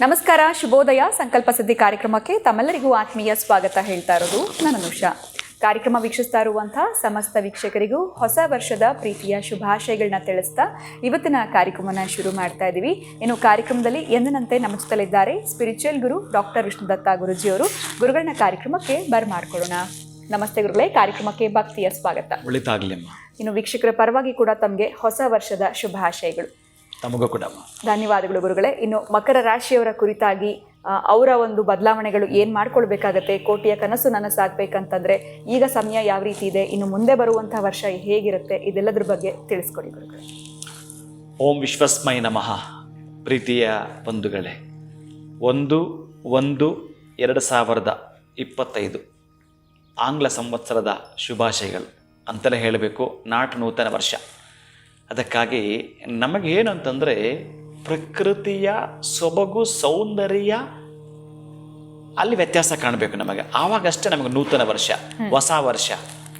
ನಮಸ್ಕಾರ, ಶುಭೋದಯ. ಸಂಕಲ್ಪ ಸಿದ್ಧಿ ಕಾರ್ಯಕ್ರಮಕ್ಕೆ ತಮ್ಮೆಲ್ಲರಿಗೂ ಆತ್ಮೀಯ ಸ್ವಾಗತ ಹೇಳ್ತಾ ಇರೋದು ನಾನು ಉಷಾ. ಕಾರ್ಯಕ್ರಮ ವೀಕ್ಷಿಸ್ತಾ ಇರುವಂತಹ ಸಮಸ್ತ ವೀಕ್ಷಕರಿಗೂ ಹೊಸ ವರ್ಷದ ಪ್ರೀತಿಯ ಶುಭಾಶಯಗಳನ್ನ ತಿಳಿಸ್ತಾ ಇವತ್ತಿನ ಕಾರ್ಯಕ್ರಮನ ಶುರು ಮಾಡ್ತಾ ಇದ್ದೀವಿ. ಇನ್ನು ಕಾರ್ಯಕ್ರಮದಲ್ಲಿ ಎಂದಿನಂತೆ ನಮ್ಮ ಜೊತೆಲಿದ್ದಾರೆ ಸ್ಪಿರಿಚುವಲ್ ಗುರು ಡಾಕ್ಟರ್ ವಿಷ್ಣುದತ್ತ ಗುರುಜಿಯವರು. ಗುರುಗಳನ್ನ ಕಾರ್ಯಕ್ರಮಕ್ಕೆ ಬರ್ಮಾಡ್ಕೊಳ್ಳೋಣ. ನಮಸ್ತೆ ಗುರುಗಳೇ, ಕಾರ್ಯಕ್ರಮಕ್ಕೆ ಭಕ್ತಿಯ ಸ್ವಾಗತ. ಇನ್ನು ವೀಕ್ಷಕರ ಪರವಾಗಿ ಕೂಡ ತಮಗೆ ಹೊಸ ವರ್ಷದ ಶುಭಾಶಯಗಳು. ತಮಗೂ ಕೂಡ ಧನ್ಯವಾದಗಳು ಗುರುಗಳೇ. ಇನ್ನು ಮಕರ ರಾಶಿಯವರ ಕುರಿತಾಗಿ ಅವರ ಒಂದು ಬದಲಾವಣೆಗಳು ಏನು ಮಾಡ್ಕೊಳ್ಬೇಕಾಗತ್ತೆ, ಕೋಟಿಯ ಕನಸು ನನಸಾಗಬೇಕಂತಂದ್ರೆ ಈಗ ಸಮಯ ಯಾವ ರೀತಿ ಇದೆ, ಇನ್ನು ಮುಂದೆ ಬರುವಂತಹ ವರ್ಷ ಹೇಗಿರುತ್ತೆ, ಇದೆಲ್ಲದ್ರ ಬಗ್ಗೆ ತಿಳಿಸ್ಕೊಡಿ ಗುರುಗಳೇ. ಓಂ ವಿಶ್ವಸ್ಮೈ ನಮಃ. ಪ್ರೀತಿಯ ಬಂಧುಗಳೇ, 1/1/2025 ಆಂಗ್ಲ ಸಂವತ್ಸರದ ಶುಭಾಶಯಗಳು ಅಂತಲೇ ಹೇಳಬೇಕು. ನೂತನ ವರ್ಷ. ಅದಕ್ಕಾಗಿ ನಮಗೇನು ಅಂತಂದರೆ ಪ್ರಕೃತಿಯ ಸೊಬಗು ಸೌಂದರ್ಯ ಅಲ್ಲಿ ವ್ಯತ್ಯಾಸ ಕಾಣಬೇಕು ನಮಗೆ. ಆವಾಗಷ್ಟೇ ನಮಗೆ ನೂತನ ವರ್ಷ, ಹೊಸ ವರ್ಷ.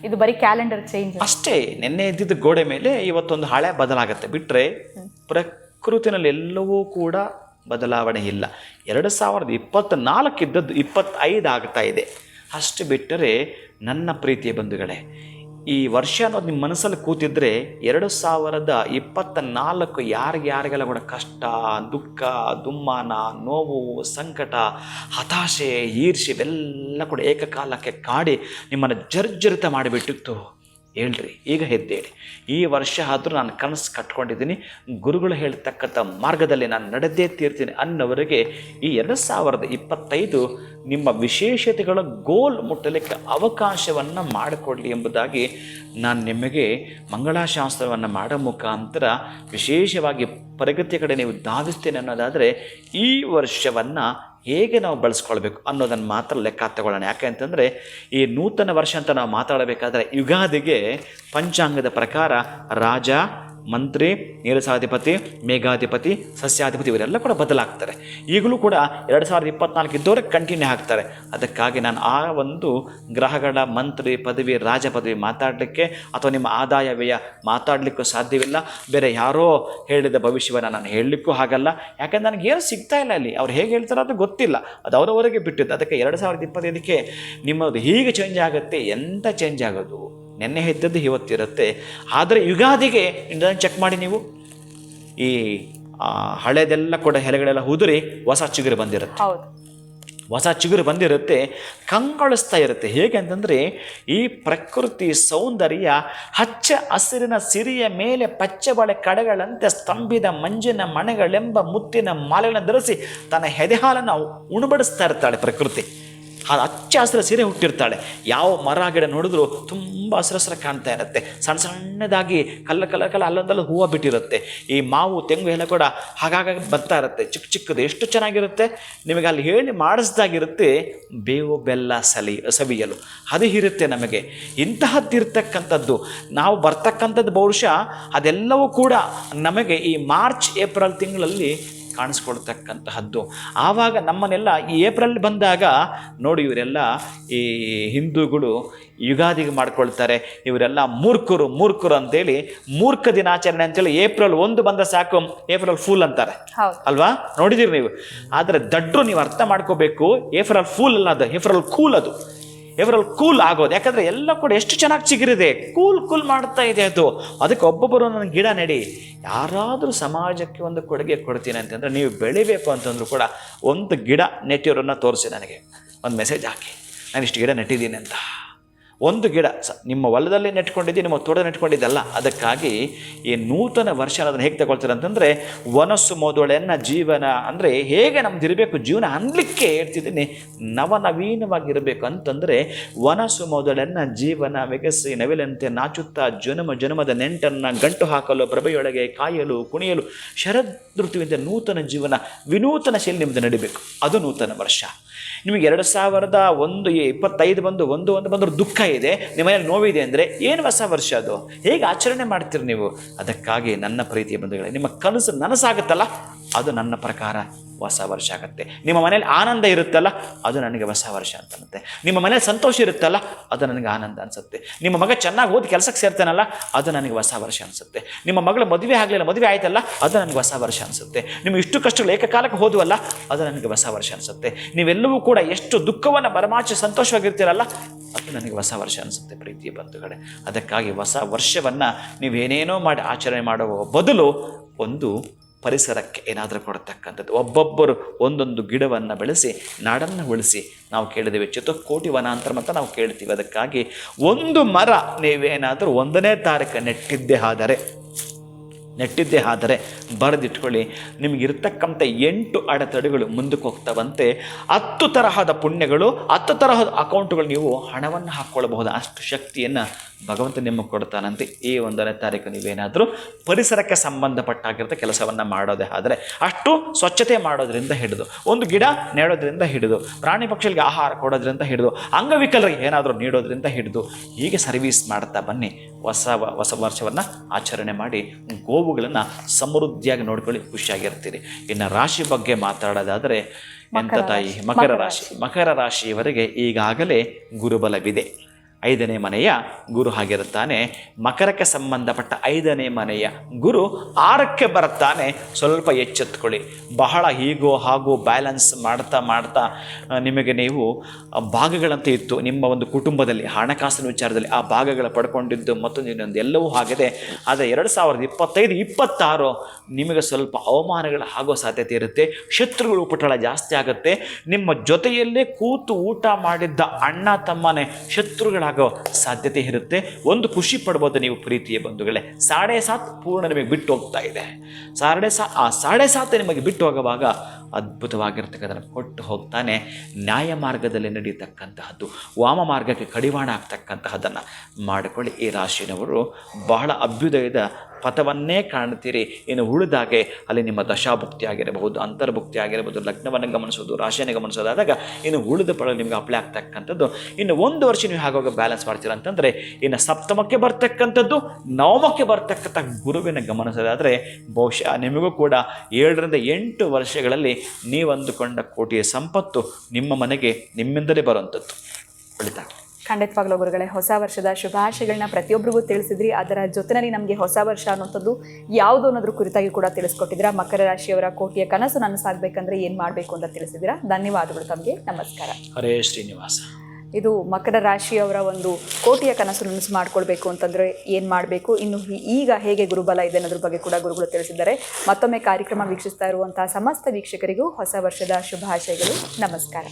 ಇದು ಬರೀ ಕ್ಯಾಲೆಂಡರ್ ಚೇಂಜ್ ಅಷ್ಟೇ. ನೆನ್ನೆ ಇದ್ದಿದ್ದ ಗೋಡೆ ಮೇಲೆ ಇವತ್ತೊಂದು ಹಳೆ ಬದಲಾಗುತ್ತೆ ಬಿಟ್ಟರೆ ಪ್ರಕೃತಿನಲ್ಲಿ ಎಲ್ಲವೂ ಕೂಡ ಬದಲಾವಣೆ ಇಲ್ಲ. 2024 ಇದ್ದದ್ದು 25 ಆಗ್ತಾ ಇದೆ. ಅಷ್ಟು ಬಿಟ್ಟರೆ ನನ್ನ ಪ್ರೀತಿಯ ಬಂಧುಗಳೇ, ಈ ವರ್ಷ ಅನ್ನೋದು ನಿಮ್ಮ ಮನಸ್ಸಲ್ಲಿ ಕೂತಿದ್ರೆ 2024 ಯಾರಿಗೆಲ್ಲ ಕೂಡ ಕಷ್ಟ, ದುಃಖ, ದುಮ್ಮಾನ, ನೋವು, ಸಂಕಟ, ಹತಾಶೆ, ಈರ್ಷೆ ಇವೆಲ್ಲ ಕೂಡ ಏಕಕಾಲಕ್ಕೆ ಕಾಡಿ ನಿಮ್ಮನ್ನು ಜರ್ಜರಿತ ಮಾಡಿಬಿಟ್ಟಿತ್ತು. ಹೇಳ್ರಿ, ಈಗ ಹೆದ್ದೇಳಿ. ಈ ವರ್ಷ ಆದರೂ ನಾನು ಕನಸು ಕಟ್ಕೊಂಡಿದ್ದೀನಿ, ಗುರುಗಳು ಹೇಳ್ತಕ್ಕಂಥ ಮಾರ್ಗದಲ್ಲಿ ನಾನು ನಡೆದೇ ತೀರ್ತೀನಿ ಅನ್ನೋವರೆಗೆ ಈ 2025 ನಿಮ್ಮ ವಿಶೇಷತೆಗಳ ಗೋಲ್ ಮುಟ್ಟಲಿಕ್ಕೆ ಅವಕಾಶವನ್ನು ಮಾಡಿಕೊಡಲಿ ಎಂಬುದಾಗಿ ನಾನು ನಿಮಗೆ ಮಂಗಳಾಶಾಸ್ತ್ರವನ್ನು ಮಾಡೋ ಮುಖಾಂತರ ವಿಶೇಷವಾಗಿ ಪ್ರಗತಿಯ ಕಡೆ ನೀವು ಧಾವಿಸ್ತೇನೆ ಅನ್ನೋದಾದರೆ ಈ ವರ್ಷವನ್ನು ಹೇಗೆ ನಾವು ಬಳಸ್ಕೊಳ್ಬೇಕು ಅನ್ನೋದನ್ನು ಮಾತ್ರ ಲೆಕ್ಕ ತಗೊಳ್ಳೋಣ. ಯಾಕೆ ಅಂತಂದರೆ ಈ ನೂತನ ವರ್ಷ ಅಂತ ನಾವು ಮಾತಾಡಬೇಕಾದ್ರೆ ಯುಗಾದಿಗೆ ಪಂಚಾಂಗದ ಪ್ರಕಾರ ರಾಜ, ಮಂತ್ರಿ, ನೀರಸಾಧಿಪತಿ, ಮೇಘಾಧಿಪತಿ, ಸಸ್ಯಾಧಿಪತಿ ಇವರೆಲ್ಲ ಕೂಡ ಬದಲಾಗ್ತಾರೆ. ಈಗಲೂ ಕೂಡ 2024 ಇದ್ದವರೆಗೆ ಕಂಟಿನ್ಯೂ ಆಗ್ತಾರೆ. ಅದಕ್ಕಾಗಿ ನಾನು ಆ ಒಂದು ಗ್ರಹಗಳ ಮಂತ್ರಿ ಪದವಿ, ರಾಜ ಪದವಿ ಮಾತಾಡಲಿಕ್ಕೆ ಅಥವಾ ನಿಮ್ಮ ಆದಾಯ ವ್ಯಯ ಮಾತಾಡಲಿಕ್ಕೂ ಸಾಧ್ಯವಿಲ್ಲ. ಬೇರೆ ಯಾರೋ ಹೇಳಿದ ಭವಿಷ್ಯವನ್ನು ನಾನು ಹೇಳಲಿಕ್ಕೂ ಆಗಲ್ಲ. ಯಾಕಂದ್ರೆ ನನಗೇನು ಸಿಗ್ತಾ ಇಲ್ಲ ಅಲ್ಲಿ. ಅವ್ರು ಹೇಗೆ ಹೇಳ್ತಾರೋ ಅದು ಗೊತ್ತಿಲ್ಲ, ಅದು ಅವರವರೆಗೆ ಬಿಟ್ಟಿದ್ದು. ಅದಕ್ಕೆ 2025ಕ್ಕೆ ನಿಮ್ಮದು ಹೀಗೆ ಚೇಂಜ್ ಆಗುತ್ತೆ. ಎಂಥ ಚೇಂಜ್ ಆಗೋದು? ನೆನ್ನೆ ಇದ್ದದ್ದು ಇವತ್ತಿರುತ್ತೆ. ಆದರೆ ಯುಗಾದಿಗೆ ಇದನ್ನು ಚೆಕ್ ಮಾಡಿ ನೀವು, ಈ ಹಳೆದೆಲ್ಲ ಕೂಡ ಎಲೆಗಳೆಲ್ಲ ಉದುರಿ ಹೊಸ ಚಿಗುರು ಬಂದಿರುತ್ತೆ. ಹೊಸ ಚಿಗುರು ಬಂದಿರುತ್ತೆ, ಕಂಗೊಳಿಸ್ತಾ ಇರುತ್ತೆ. ಹೇಗೆ ಅಂತಂದರೆ ಈ ಪ್ರಕೃತಿ ಸೌಂದರ್ಯ ಹಚ್ಚ ಹಸಿರಿನ ಸಿರಿಯ ಮೇಲೆ ಪಚ್ಚಬಳೆ ಕಡೆಗಳಂತೆ ಸ್ತಂಭಿದ ಮಂಜಿನ ಮನೆಗಳೆಂಬ ಮುತ್ತಿನ ಮಾಲೆಗಳನ್ನು ಧರಿಸಿ ತನ್ನ ಎದೆಹಾಲನ್ನು ಉಣಬಡಿಸ್ತಾ ಇರ್ತಾಳೆ ಪ್ರಕೃತಿ. ಅದು ಹಚ್ಚ ಹಸಿರ ಸೀರೆ ಹುಟ್ಟಿರ್ತಾಳೆ. ಯಾವ ಮರ ಗಿಡ ನೋಡಿದ್ರು ತುಂಬ ಹಸಿರ ಕಾಣ್ತಾ ಇರುತ್ತೆ. ಸಣ್ಣ ಸಣ್ಣದಾಗಿ ಕಲ್ಲ ಅಲ್ಲೊಂದಲ್ಲ ಹೂವು ಬಿಟ್ಟಿರುತ್ತೆ. ಈ ಮಾವು, ತೆಂಗು ಎಲ್ಲ ಕೂಡ ಹಾಗಾಗಿ ಬರ್ತಾ ಇರುತ್ತೆ, ಚಿಕ್ಕ ಚಿಕ್ಕದು. ಎಷ್ಟು ಚೆನ್ನಾಗಿರುತ್ತೆ ನಿಮಗೆ ಅಲ್ಲಿ ಹೇಳಿ ಮಾಡಿಸ್ದಾಗಿರುತ್ತೆ. ಬೇವು ಬೆಲ್ಲ ಸವಿಯಲು ಅದು ಇರುತ್ತೆ ನಮಗೆ. ಇಂತಹದ್ದಿರ್ತಕ್ಕಂಥದ್ದು ನಾವು ಬರ್ತಕ್ಕಂಥದ್ದು ಬಹುಶಃ ಅದೆಲ್ಲವೂ ಕೂಡ ನಮಗೆ ಈ ಮಾರ್ಚ್ ಏಪ್ರಿಲ್ ತಿಂಗಳಲ್ಲಿ ಕಾಣಿಸ್ಕೊಳ್ತಕ್ಕಂತಹದ್ದು. ಆವಾಗ ನಮ್ಮನ್ನೆಲ್ಲ ಈ ಏಪ್ರಿಲ್ ಬಂದಾಗ ನೋಡಿ, ಇವರೆಲ್ಲ ಈ ಹಿಂದೂಗಳು ಯುಗಾದಿಗೆ ಮಾಡ್ಕೊಳ್ತಾರೆ, ಇವರೆಲ್ಲ ಮೂರ್ಖರು ಅಂತೇಳಿ ಮೂರ್ಖ ದಿನಾಚರಣೆ ಅಂತೇಳಿ ಏಪ್ರಿಲ್ 1 ಬಂದ ಸಾಕು ಏಪ್ರಿಲ್ ಫೂಲ್ ಅಂತಾರೆ ಅಲ್ವಾ? ನೋಡಿದಿರಿ ನೀವು. ಆದರೆ ದಡ್ರು ನೀವು ಅರ್ಥ ಮಾಡ್ಕೋಬೇಕು, ಏಪ್ರಿಲ್ ಫೂಲ್ ಅಲ್ಲ, ಅದು ಏಪ್ರಿಲ್ ಕೂಲ್. ಅದು ಏಪ್ರಿಲ್ ಕೂಲ್ ಆಗೋದು. ಯಾಕಂದರೆ ಎಲ್ಲ ಕೂಡ ಎಷ್ಟು ಚೆನ್ನಾಗಿ ಚಿಗುರಿದೆ, ಕೂಲ್ ಮಾಡ್ತಾ ಇದೆ ಅದು. ಅದಕ್ಕೆ ಒಬ್ಬೊಬ್ಬರು ನನ್ನ ಗಿಡ ನೆಡಿ. ಯಾರಾದರೂ ಸಮಾಜಕ್ಕೆ ಒಂದು ಕೊಡುಗೆ ಕೊಡ್ತೀನಿ ಅಂತಂದರೆ, ನೀವು ಬೆಳಿಬೇಕು ಅಂತಂದ್ರೂ ಕೂಡ ಒಂದು ಗಿಡ ನೆಟ್ಟಿರೋರನ್ನ ತೋರಿಸಿ, ನನಗೆ ಒಂದು ಮೆಸೇಜ್ ಹಾಕಿ, ನಾನು ಇಷ್ಟು ಗಿಡ ನೆಟ್ಟಿದ್ದೀನಿ ಅಂತ. ಒಂದು ಗಿಡ ನಿಮ್ಮ ಹೊಲದಲ್ಲಿ ನೆಟ್ಕೊಂಡಿದ್ದು, ನಿಮ್ಮ ತೋಟ ನೆಟ್ಕೊಂಡಿದ್ದಲ್ಲ. ಅದಕ್ಕಾಗಿ ಈ ನೂತನ ವರ್ಷ ಅನ್ನೋದನ್ನು ಹೇಗೆ ತಗೊಳ್ತಾರೆ ಅಂತಂದರೆ, ವನಸ್ಸು ಮೊದಲೆನ್ನ ಜೀವನ ಅಂದರೆ ಹೇಗೆ ನಮ್ದು ಇರಬೇಕು ಜೀವನ ಅನ್ಲಿಕ್ಕೆ ಹೇಳ್ತಿದ್ದೀನಿ. ನವನವೀನವಾಗಿರಬೇಕು ಅಂತಂದರೆ ವನಸ್ಸು ಮೊದಲೆನ್ನ ಜೀವನ ಮೆಗಸಿ ನವಿಲಂತೆ ನಾಚುತ್ತಾ ಜನ್ಮದ ನೆಂಟನ್ನು ಗಂಟು ಹಾಕಲು ಪ್ರಭೆಯೊಳಗೆ ಕಾಯಲು ಕುಣಿಯಲು ಶರದ್ ಋತುವಿಂದ ನೂತನ ಜೀವನ ವಿನೂತನ ಶೈಲಿ ನಿಮ್ಮದು ನಡಿಬೇಕು. ಅದು ನೂತನ ವರ್ಷ. ನಿಮಗೆ 2025 ಬಂದು ಒಂದು ಬಂದರೂ ದುಃಖ ಇದೆ, ನಿಮ್ಮನೇಲಿ ನೋವಿದೆ ಅಂದರೆ ಏನು ಹೊಸ ವರ್ಷ ಅದು? ಹೇಗೆ ಆಚರಣೆ ಮಾಡ್ತೀರಿ ನೀವು? ಅದಕ್ಕಾಗಿ ನನ್ನ ಪ್ರೀತಿಯ ಬಂಧುಗಳೇ, ನಿಮ್ಮ ಕನಸು ನನಸಾಗುತ್ತಲ್ಲ, ಅದು ನನ್ನ ಪ್ರಕಾರ ಹೊಸ ವರ್ಷ ಆಗುತ್ತೆ. ನಿಮ್ಮ ಮನೇಲಿ ಆನಂದ ಇರುತ್ತಲ್ಲ ಅದು ನನಗೆ ಹೊಸ ವರ್ಷ ಅಂತ ಅನ್ನುತ್ತೆ. ನಿಮ್ಮ ಮನೇಲಿ ಸಂತೋಷ ಇರುತ್ತಲ್ಲ ಅದು ನನಗೆ ಆನಂದ ಅನಿಸುತ್ತೆ. ನಿಮ್ಮ ಮಗ ಚೆನ್ನಾಗಿ ಓದಿ ಕೆಲಸಕ್ಕೆ ಸೇರ್ತಾನಲ್ಲ ಅದು ನನಗೆ ಹೊಸ ವರ್ಷ ಅನಿಸುತ್ತೆ. ನಿಮ್ಮ ಮಗಳ ಮದುವೆ ಆಗಲಿಲ್ಲ, ಮದುವೆ ಆಯ್ತಲ್ಲ ಅದು ನನಗೆ ಹೊಸ ವರ್ಷ ಅನಿಸುತ್ತೆ. ನಿಮ್ಮ ಇಷ್ಟು ಕಷ್ಟಗಳು ಏಕಕಾಲಕ್ಕೆ ಹೋದುವಲ್ಲ ಅದು ನನಗೆ ಹೊಸ ವರ್ಷ ಅನಿಸುತ್ತೆ. ನೀವೆಲ್ಲವೂ ಕೂಡ ಎಷ್ಟು ದುಃಖವನ್ನು ಬರಮಾಚಿ ಸಂತೋಷವಾಗಿರ್ತೀರಲ್ಲ ಅದು ನನಗೆ ಹೊಸ ವರ್ಷ ಅನಿಸುತ್ತೆ ಪ್ರೀತಿಯ ಬಂಧುಗಳೇ. ಅದಕ್ಕಾಗಿ ಹೊಸ ವರ್ಷವನ್ನು ನೀವೇನೇನೋ ಮಾಡಿ ಆಚರಣೆ ಮಾಡುವ ಬದಲು ಒಂದು ಪರಿಸರಕ್ಕೆ ಏನಾದರೂ ಕೊಡ್ತಕ್ಕಂಥದ್ದು, ಒಬ್ಬೊಬ್ಬರು ಒಂದೊಂದು ಗಿಡವನ್ನು ಬೆಳೆಸಿ ನಾಡನ್ನು ಉಳಿಸಿ. ನಾವು ಕೇಳಿದ್ದೇವೆ ಚತುಕೋಟಿ ವನಾಂತರ ಅಂತ ನಾವು ಕೇಳ್ತೀವಿ. ಅದಕ್ಕಾಗಿ ಒಂದು ಮರ ನೀವೇನಾದರೂ 1ನೇ ತಾರೀಕು ನೆಟ್ಟಿದ್ದೇ ಆದರೆ ಬರೆದಿಟ್ಕೊಳ್ಳಿ. ನಿಮಗಿರ್ತಕ್ಕಂಥ 8 ಅಡೆತಡೆಗಳು ಮುಂದಕ್ಕೆ ಹೋಗ್ತಾವಂತೆ. 10 ತರಹದ ಪುಣ್ಯಗಳು, 10 ತರಹದ ಅಕೌಂಟ್ಗಳು ನೀವು ಹಣವನ್ನು ಹಾಕ್ಕೊಳ್ಬಹುದು. ಅಷ್ಟು ಶಕ್ತಿಯನ್ನು ಭಗವಂತ ನಿಮಗೆ ಕೊಡ್ತಾನಂತೆ. ಈ 1ನೇ ತಾರೀಕು ನೀವೇನಾದರೂ ಪರಿಸರಕ್ಕೆ ಸಂಬಂಧಪಟ್ಟಾಗಿರೋ ಕೆಲಸವನ್ನು ಮಾಡೋದೇ ಆದರೆ, ಅಷ್ಟು ಸ್ವಚ್ಛತೆ ಮಾಡೋದ್ರಿಂದ ಹಿಡಿದು, ಒಂದು ಗಿಡ ನೆಡೋದ್ರಿಂದ ಹಿಡಿದು, ಪ್ರಾಣಿ ಪಕ್ಷಿಗಳಿಗೆ ಆಹಾರ ಕೊಡೋದ್ರಿಂದ ಹಿಡಿದು, ಅಂಗವಿಕಲರಿಗೆ ಏನಾದರೂ ನೀಡೋದ್ರಿಂದ ಹಿಡಿದು, ಹೀಗೆ ಸರ್ವೀಸ್ ಮಾಡ್ತಾ ಬನ್ನಿ. ಹೊಸ ವರ್ಷವನ್ನು ಆಚರಣೆ ಮಾಡಿ ಗೋವುಗಳನ್ನು ಸಮೃದ್ಧಿಯಾಗಿ ನೋಡ್ಕೊಳ್ಳಿ, ಖುಷಿಯಾಗಿರ್ತೀರಿ. ಇನ್ನು ರಾಶಿ ಬಗ್ಗೆ ಮಾತಾಡೋದಾದರೆ ಎಂಥ ತಾಯಿ, ಮಕರ ರಾಶಿಯವರೆಗೆ ಈಗಾಗಲೇ ಗುರುಬಲವಿದೆ. 5ನೇ ಮನೆಯ ಗುರು ಆಗಿರುತ್ತಾನೆ. ಮಕರಕ್ಕೆ ಸಂಬಂಧಪಟ್ಟ 5ನೇ ಮನೆಯ ಗುರು 6ಕ್ಕೆ ಬರುತ್ತಾನೆ. ಸ್ವಲ್ಪ ಎಚ್ಚೆತ್ಕೊಳ್ಳಿ. ಬಹಳ ಹೀಗೋ ಹಾಗೂ ಬ್ಯಾಲೆನ್ಸ್ ಮಾಡ್ತಾ ನಿಮಗೆ ನೀವು ಭಾಗಗಳಂತೆ ಇತ್ತು ನಿಮ್ಮ ಒಂದು ಕುಟುಂಬದಲ್ಲಿ, ಹಣಕಾಸಿನ ವಿಚಾರದಲ್ಲಿ ಆ ಭಾಗಗಳ ಪಡ್ಕೊಂಡಿದ್ದು ಮತ್ತೊಂದು ಇನ್ನೊಂದು ಎಲ್ಲವೂ ಆಗಿದೆ. ಆದರೆ 2025-26 ನಿಮಗೆ ಸ್ವಲ್ಪ ಅವಮಾನಗಳು ಆಗೋ ಸಾಧ್ಯತೆ ಇರುತ್ತೆ. ಶತ್ರುಗಳು ಉಪಟಳ ಜಾಸ್ತಿ ಆಗುತ್ತೆ. ನಿಮ್ಮ ಜೊತೆಯಲ್ಲೇ ಕೂತು ಊಟ ಮಾಡಿದ್ದ ಅಣ್ಣ ತಮ್ಮನೇ ಶತ್ರುಗಳಾಗೋ ಸಾಧ್ಯತೆ ಇರುತ್ತೆ. ಒಂದು ಖುಷಿ ಪಡ್ಬೋದು ನೀವು ಪ್ರೀತಿಯ ಬಂಧುಗಳೇ. 7.5 ಪೂರ್ಣ ನಿಮಗೆ ಬಿಟ್ಟು ಹೋಗ್ತಾ ಇದೆ. 7.5 ನಿಮಗೆ ಬಿಟ್ಟು ಹೋಗುವಾಗ ಅದ್ಭುತವಾಗಿರ್ತಕ್ಕಂಥದ್ದನ್ನು ಕೊಟ್ಟು ಹೋಗ್ತಾನೆ. ನ್ಯಾಯ ಮಾರ್ಗದಲ್ಲಿ ನಡೀತಕ್ಕಂತಹದ್ದು, ವಾಮ ಮಾರ್ಗಕ್ಕೆ ಕಡಿವಾಣ ಆಗ್ತಕ್ಕಂತಹದ್ದನ್ನು ಮಾಡಿಕೊಳ್ಳಿ. ಈ ರಾಶಿನವರು ಬಹಳ ಅಭ್ಯುದಯದ ಪಥವನ್ನೇ ಕಾಣ್ತೀರಿ. ಇನ್ನು ಉಳಿದಾಗೆ ಅಲ್ಲಿ ನಿಮ್ಮ ದಶಾಭುಕ್ತಿ ಆಗಿರಬಹುದು, ಅಂತರ್ಭುಕ್ತಿ ಆಗಿರಬಹುದು, ಲಗ್ನವನ್ನು ಗಮನಿಸೋದು, ರಾಶಿಯನ್ನು ಗಮನಿಸೋದಾದಾಗ ಇನ್ನು ಉಳಿದ ಫಲ ನಿಮಗೆ ಅಪ್ಲೈ ಆಗ್ತಕ್ಕಂಥದ್ದು. ಇನ್ನು 1 ವರ್ಷ ನೀವು ಹಾಗಾಗಿ ಬ್ಯಾಲೆನ್ಸ್ ಮಾಡ್ತೀರ ಅಂತಂದರೆ ಇನ್ನು ಸಪ್ತಮಕ್ಕೆ ಬರ್ತಕ್ಕಂಥದ್ದು, ನವಮಕ್ಕೆ ಬರ್ತಕ್ಕಂಥ ಗುರುವಿನ ಗಮನಿಸೋದಾದರೆ ಬಹುಶಃ ನಿಮಗೂ ಕೂಡ 7-8 ವರ್ಷಗಳಲ್ಲಿ ನೀವು ಅಂದುಕೊಂಡ ಕೋಟಿಯ ಸಂಪತ್ತು ನಿಮ್ಮ ಮನೆಗೆ ನಿಮ್ಮಿಂದಲೇ ಬರುವಂಥದ್ದು. ಒಳಿತಾಗ ಖಂಡಿತವಾಗ್ಲೂ ಗುರುಗಳೇ, ಹೊಸ ವರ್ಷದ ಶುಭಾಶಯಗಳನ್ನ ಪ್ರತಿಯೊಬ್ಬರಿಗೂ ತಿಳಿಸಿದ್ರಿ. ಅದರ ಜೊತೆಯಲ್ಲಿ ನಮಗೆ ಹೊಸ ವರ್ಷ ಅನ್ನೋಂಥದ್ದು ಯಾವುದು ಅನ್ನೋದ್ರ ಕುರಿತಾಗಿ ಕೂಡ ತಿಳಿಸ್ಕೊಟ್ಟಿದ್ದೀರಾ. ಮಕರ ರಾಶಿಯವರ ಕೋಟಿಯ ಕನಸು ನನಸಾಗಬೇಕಂದ್ರೆ ಏನು ಮಾಡಬೇಕು ಅಂತ ತಿಳಿಸಿದ್ದೀರಾ. ಧನ್ಯವಾದಗಳು ತಮಗೆ. ನಮಸ್ಕಾರ. ಹರೇ ಶ್ರೀನಿವಾಸ. ಇದು ಮಕರ ರಾಶಿಯವರ ಒಂದು ಕೋಟಿಯ ಕನಸು ನನಸು ಮಾಡ್ಕೊಳ್ಬೇಕು ಅಂತಂದರೆ ಏನು ಮಾಡಬೇಕು, ಇನ್ನು ಈಗ ಹೇಗೆ ಗುರುಬಲ ಇದೆ ಅನ್ನೋದ್ರ ಬಗ್ಗೆ ಕೂಡ ಗುರುಗಳು ತಿಳಿಸಿದ್ದಾರೆ. ಮತ್ತೊಮ್ಮೆ ಕಾರ್ಯಕ್ರಮ ವೀಕ್ಷಿಸ್ತಾ ಇರುವಂತಹ ಸಮಸ್ತ ವೀಕ್ಷಕರಿಗೂ ಹೊಸ ವರ್ಷದ ಶುಭಾಶಯಗಳು. ನಮಸ್ಕಾರ.